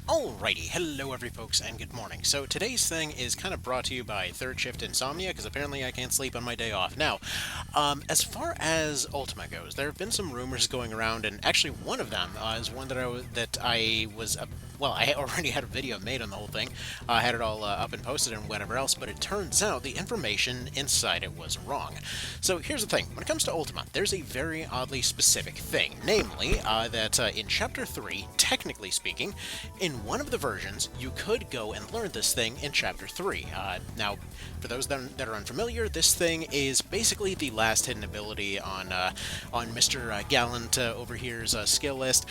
Alrighty, hello every folks, and good morning. So today's thing is kind of brought to you by Third Shift Insomnia, because apparently I can't sleep on my day off. Now, as far as Ultima goes, there have been some rumors going around, and actually one of them is one well, I already had a video made on the whole thing. I had it all up and posted and whatever else, but it turns out the information inside it was wrong. So here's the thing. When it comes to Ultima, there's a very oddly specific thing. Namely, that in Chapter 3, technically speaking, in one of the versions, you could go and learn this thing in Chapter 3. Now, for those that are unfamiliar, this thing is basically the last hidden ability on Mr. Gallant over here's skill list.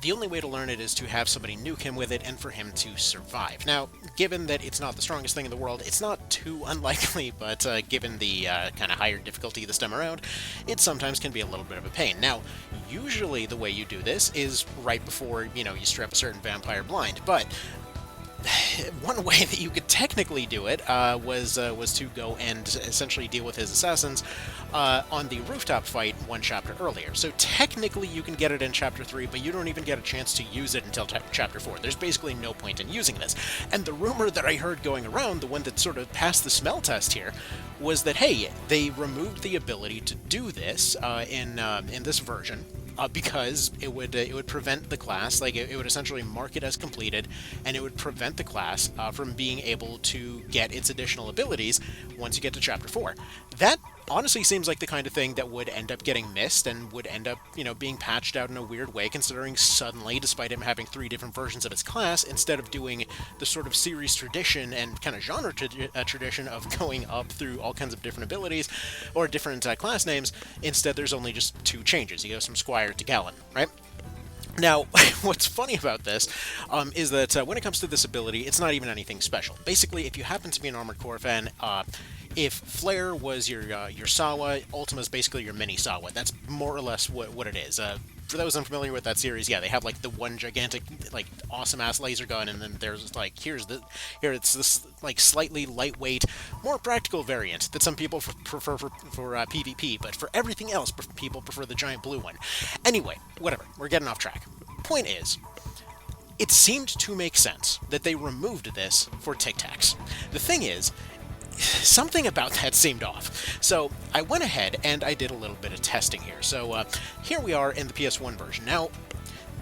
The only way to learn it is to have somebody nuke him with it and for him to survive. Now, given that it's not the strongest thing in the world, it's not too unlikely, but given the kind of higher difficulty this time around, it sometimes can be a little bit of a pain. Now, usually the way you do this is right before, you strip a certain vampire blind, but one way that you could technically do it was to go and essentially deal with his assassins on the rooftop fight one chapter earlier. So technically you can get it in Chapter 3, but you don't even get a chance to use it until Chapter 4. There's basically no point in using this. And the rumor that I heard going around, the one that sort of passed the smell test here, was that, hey, they removed the ability to do this in this version. Because it would prevent the class, like it would essentially mark it as completed, and it would prevent the class from being able to get its additional abilities once you get to Chapter 4. That honestly seems like the kind of thing that would end up getting missed and would end up, being patched out in a weird way, considering suddenly, despite him having 3 different versions of his class, instead of doing the sort of series tradition and kind of genre tradition of going up through all kinds of different abilities or different class names, instead there's only just 2 changes. You go from Squire to Gallant, right? Now, what's funny about this is that when it comes to this ability, it's not even anything special. Basically, if you happen to be an Armored Core fan, if Flare was your Sawa, Ultima is basically your mini Sawa. That's more or less what it is. For those unfamiliar with that series, yeah, they have like the one gigantic, like awesome ass laser gun, and then there's like here it's this like slightly lightweight, more practical variant that some people prefer for PvP, but for everything else, people prefer the giant blue one. Anyway, whatever. We're getting off track. Point is, it seemed to make sense that they removed this for Tic Tacs. The thing is, something about that seemed off. So I went ahead and I did a little bit of testing here. So here we are in the PS1 version. Now,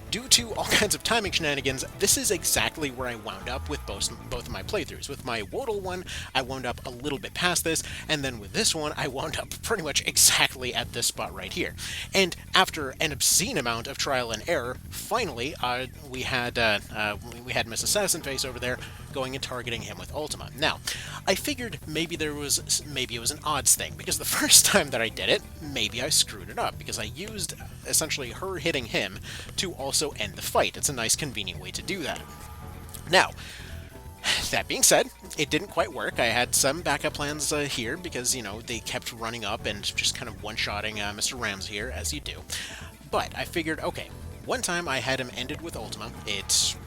due to all kinds of timing shenanigans, this is exactly where I wound up with both of my playthroughs. With my Wodel one, I wound up a little bit past this, and then with this one, I wound up pretty much exactly at this spot right here. And after an obscene amount of trial and error, finally, we had Miss Assassin Face over there going and targeting him with Ultima. Now, I figured maybe it was an odds thing, because the first time that I did it, maybe I screwed it up, because I used essentially her hitting him to also end the fight. It's a nice convenient way to do that. Now, that being said, it didn't quite work. I had some backup plans here, because, they kept running up and just kind of one-shotting Mr. Rams here, as you do. But I figured, okay, one time I had him ended with Ultima. It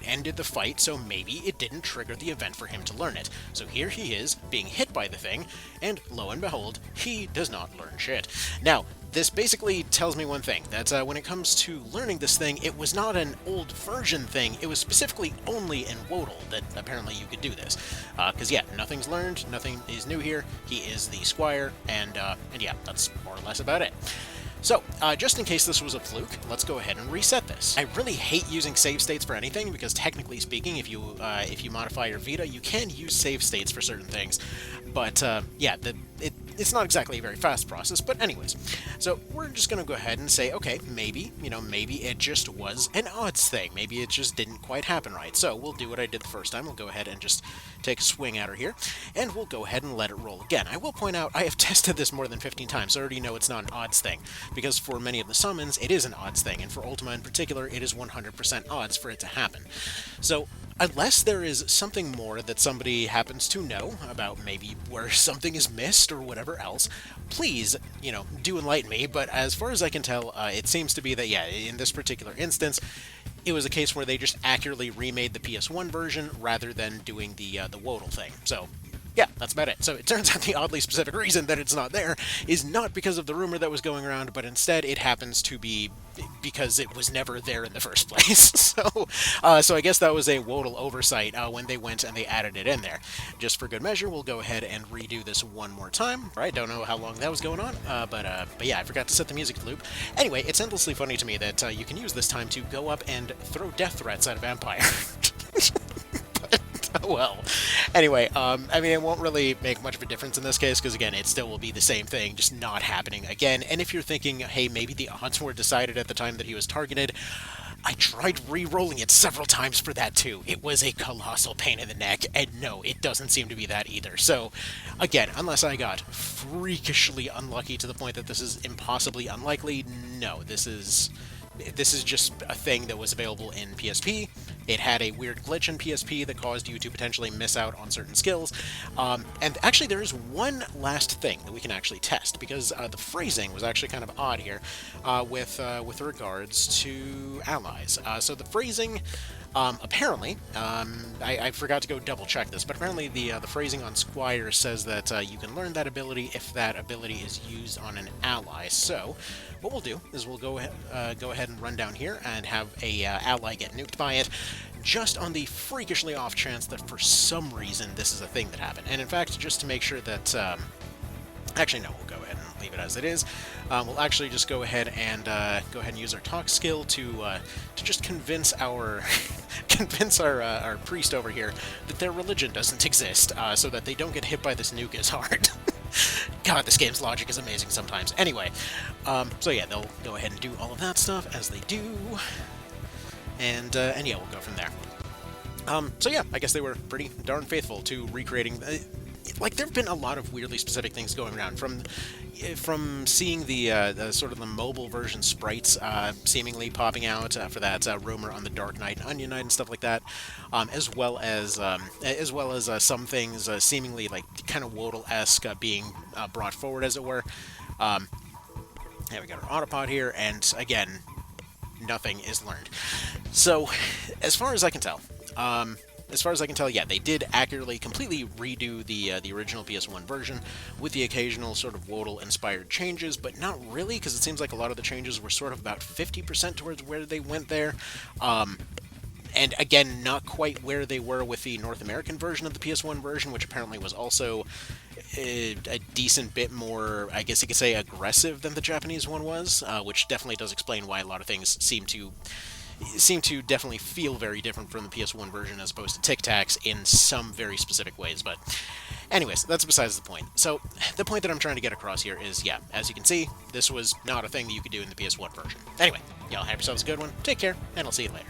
ended the fight, so maybe it didn't trigger the event for him to learn it. So here he is, being hit by the thing, and lo and behold, he does not learn shit. Now, this basically tells me one thing, that when it comes to learning this thing, it was not an old version thing, it was specifically only in Wodel that apparently you could do this. Because yeah, nothing's learned, nothing is new here, he is the Squire, and yeah, that's more or less about it. So, just in case this was a fluke, let's go ahead and reset this. I really hate using save states for anything, because technically speaking, if you modify your Vita, you can use save states for certain things. But, yeah, it's not exactly a very fast process, but anyways. So, we're just gonna go ahead and say, okay, maybe it just was an odds thing. Maybe it just didn't quite happen right. So, we'll do what I did the first time. We'll go ahead and just take a swing at her here, and we'll go ahead and let it roll again. I will point out, I have tested this more than 15 times, so I already know it's not an odds thing, because for many of the summons, it is an odds thing, and for Ultima in particular, it is 100% odds for it to happen. So, unless there is something more that somebody happens to know about maybe where something is missed or whatever else, please, do enlighten me, but as far as I can tell, it seems to be that, yeah, in this particular instance, it was a case where they just accurately remade the PS1 version rather than doing the Wodel thing. So, Yeah, that's about it. So it turns out the oddly specific reason that it's not there is not because of the rumor that was going around, but instead it happens to be because it was never there in the first place. So I guess that was a Wodal oversight when they went and they added it in there. Just for good measure, we'll go ahead and redo this one more time. Right? Don't know how long that was going on, but yeah, I forgot to set the music to loop. Anyway, it's endlessly funny to me that you can use this time to go up and throw death threats at a vampire. Well, anyway, I mean, it won't really make much of a difference in this case, because again, it still will be the same thing, just not happening again. And if you're thinking, hey, maybe the odds were decided at the time that he was targeted, I tried re-rolling it several times for that too. It was a colossal pain in the neck, and no, it doesn't seem to be that either. So, again, unless I got freakishly unlucky to the point that this is impossibly unlikely, no, this is just a thing that was available in PSP. It had a weird glitch in PSP that caused you to potentially miss out on certain skills. And actually, there is one last thing that we can actually test, because the phrasing was actually kind of odd here with regards to allies. So the phrasing, apparently, I forgot to go double check this, but apparently the phrasing on Squire says that you can learn that ability if that ability is used on an ally. So what we'll do is we'll go ahead and run down here and have a ally get nuked by it, just on the freakishly off chance that for some reason this is a thing that happened. And in fact, just to make sure that actually, no, we'll go ahead and leave it as it is. We'll actually just go ahead and use our talk skill to just convince our our priest over here that their religion doesn't exist, so that they don't get hit by this nuke as hard. God, this game's logic is amazing sometimes. Anyway, so yeah, they'll go ahead and do all of that stuff as they do, and yeah, we'll go from there. So yeah, I guess they were pretty darn faithful to recreating. Like, there have been a lot of weirdly specific things going around, from seeing the sort of the mobile version sprites seemingly popping out for that rumor on the Dark Knight and Onion Knight and stuff like that, as well as some things seemingly like kind of Wodal-esque being brought forward, as it were. Yeah, we got our Autopod here, and again, nothing is learned. So, as far as I can tell, yeah, they did accurately, completely redo the original PS1 version with the occasional sort of Wodal-inspired changes, but not really, because it seems like a lot of the changes were sort of about 50% towards where they went there. And again, not quite where they were with the North American version of the PS1 version, which apparently was also a decent bit more, I guess you could say, aggressive than the Japanese one was, which definitely does explain why a lot of things seem to definitely feel very different from the PS1 version as opposed to Tic Tacs in some very specific ways. But anyways, that's besides the point. So the point that I'm trying to get across here is, yeah, as you can see, this was not a thing that you could do in the PS1 version. Anyway, y'all have yourselves a good one, take care, and I'll see you later.